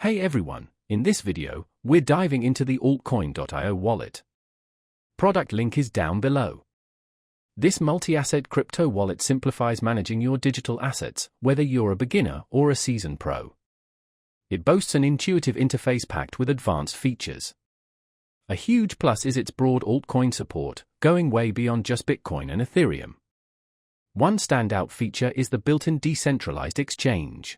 Hey everyone, in this video, we're diving into the Altcoin.io wallet. Product link is down below. This multi-asset crypto wallet simplifies managing your digital assets, whether you're a beginner or a seasoned pro. It boasts an intuitive interface packed with advanced features. A huge plus is its broad altcoin support, going way beyond just Bitcoin and Ethereum. One standout feature is the built-in decentralized exchange.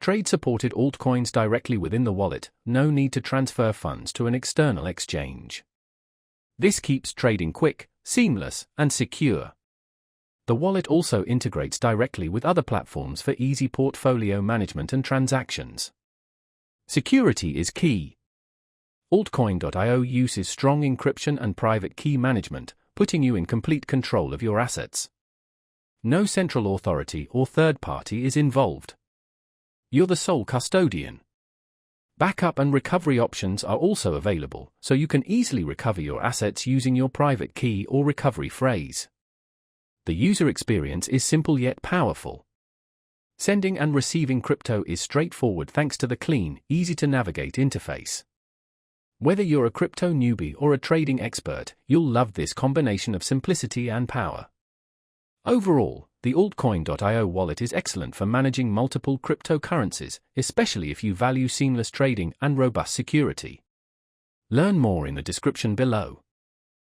Trade supported altcoins directly within the wallet, no need to transfer funds to an external exchange. This keeps trading quick, seamless, and secure. The wallet also integrates directly with other platforms for easy portfolio management and transactions. Security is key. Altcoin.io uses strong encryption and private key management, putting you in complete control of your assets. No central authority or third party is involved. You're the sole custodian. Backup and recovery options are also available, so you can easily recover your assets using your private key or recovery phrase. The user experience is simple yet powerful. Sending and receiving crypto is straightforward thanks to the clean, easy-to-navigate interface. Whether you're a crypto newbie or a trading expert, you'll love this combination of simplicity and power. Overall, the Altcoin.io wallet is excellent for managing multiple cryptocurrencies, especially if you value seamless trading and robust security. Learn more in the description below.